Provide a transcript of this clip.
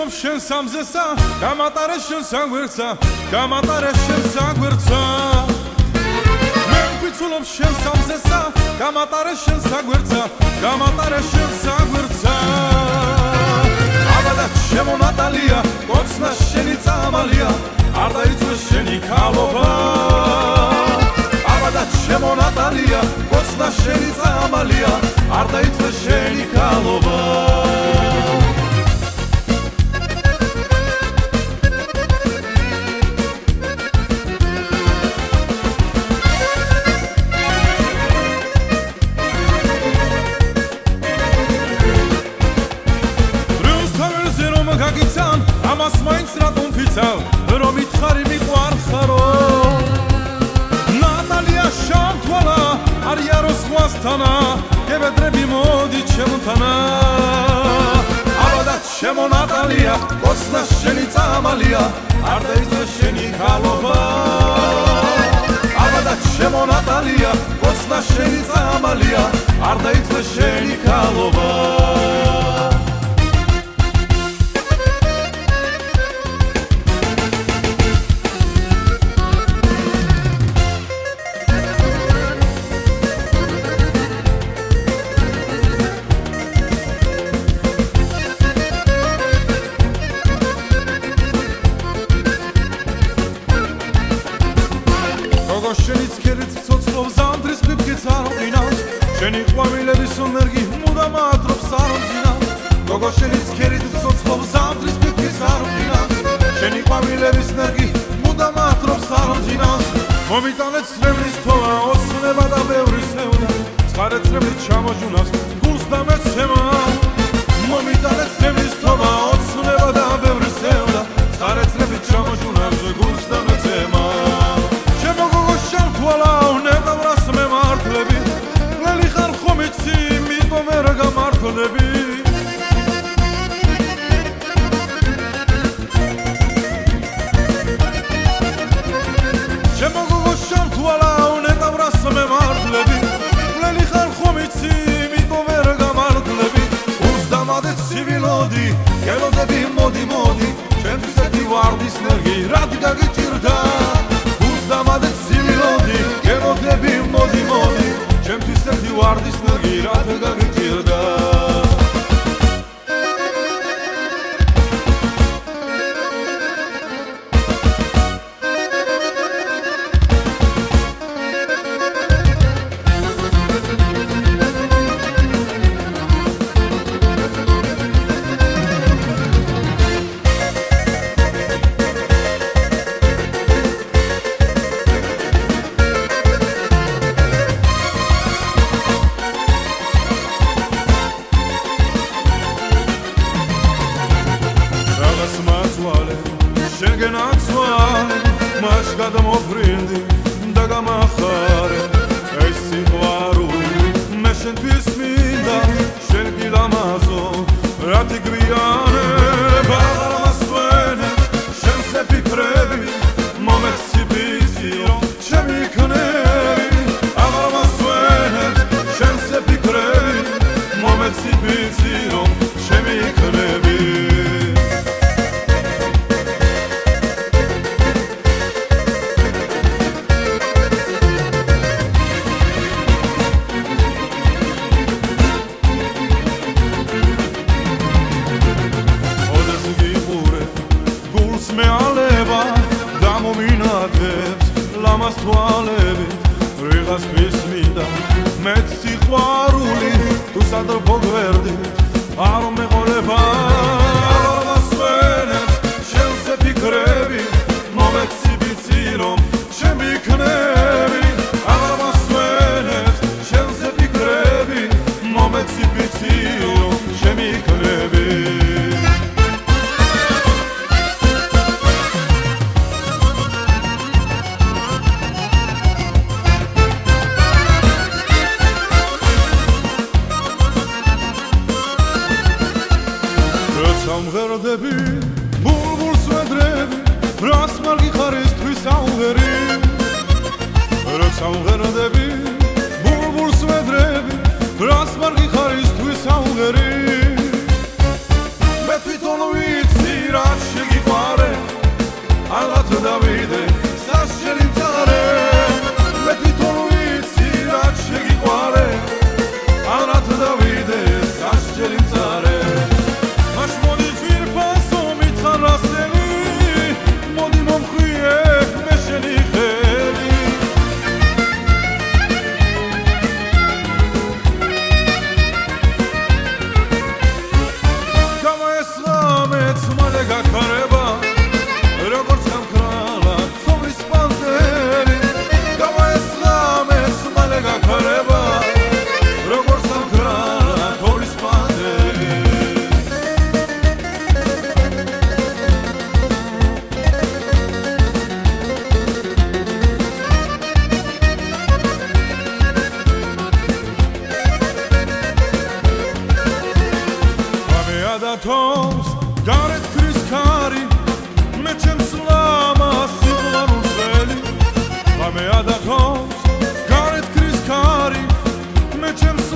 ვიცულობ შენ სამზესა გამატარე შენ საგვერცა გამატარე შენ საგვერცა მე ვიცულობ შენ სამზესა გამატარე შენ საგვერცა გამატარე შენ საგვერცა აბადა შემო ნატალია კოცნა შენი წამალია არ დაიწვეს შენი ქალობა აბადა შემო ნატალია კოცნა შენი წამალია არ დაიწვეს შენი ქალობა ამას მაინც რატომ ფიცავ რომ ითხარი მიყვარხარო ნატალია შამთვალა არიარო სხვასთანა გებედრები მოდი ჩემთანა აბადა შემო ნატალია კოცნა შენი წამალია არ დაიწვეს შენი ქალობა აბადა შემო ნატალია კოცნა შენი წამალია არ დაიწვეს შენი ქალობა შენიც ქერით ცოცხლობ ზამთრის პიპკიც არ მყინავს შენი ყვავილების ნერგი მუდამ ატრობს არ მძინავს გოგო შენიც ქერით ცოცხლობ ზამთრის პიპკიც არ მყინავს შენი ყვავილების ნერგი მუდამ ატრობს არ მძინავს მომიტანეთ წრემლის თოლა ოცნება და ბევრი სევდა ცხარე წრემლით ჩამოჯუნავს გულს დამეცემა მომიტანეთ წრემლის თოლა ოცნება და ბევრი სევდა ცხარე წრემლით ჩამოჯუნავს გულს დამეცემა შამთვალა უნეტავრას მემართლები ლელი ხარ ხომ იცი მიტომ ვერ გამართლები ჩემო გოგო შამთვალა უნეტავრას მემართლები ლელი ხარ ხომ იცი მიტომ ვერ გამართლები უსდამადე ცივილოდი გელოდები მოდი მოდი ჩემთვის ერთი ვარდის ნერგი რად გაგიჭირდა უსდამადე ცივილოდი გელოდები მოდი მოდი ჩემთვის ერთი ვარდის ნერგი რად გაგიჭირდა შენ აცვალე მას გადამოფრინდი და გამახარე ეს სიყვარული მე შენთვის მინდა შენ გილამაზო რათი გვიანება აღარ მასვენებს შენზე ფიქრები მომეცი ვიცი რომ ჩემი იქნები აღარ მასვენებს შენზე ფიქრები მომეცი ვიცი რომ ჩემი იქნები ლამას თვალებით რიღას ქვისმიდა მეც სიყვარული თუ სადრბო გვერდი არ მეყოლება აღარ მასვენებს შენზე ფიქრები მომეცი ვიცი რომ ჩემი იქნები აღარ მასვენებს შენზე ფიქრები მომეცი ვიცი რომ ჩემი იქნები სამღერდები ბულბულს ვედრები რას მარგი ხარისთვის აუღერი რა სამღერდები ბულბულს ვედრები რას მარგი ხარისთვის აუღერი მე თვითონ ვიცი სლამეც მალე გაქარება როგორც გამქრალა თოვლის პანთერი გამაესლამეც მალე გაქარება როგორც გამქრალა თოვლის პანთერი თავს გარეთ ქრის ქარი მე ჩემს ლამას სიყვარულს ველი ღამეა და თავს გარეთ ქრის ქარი მე ჩემს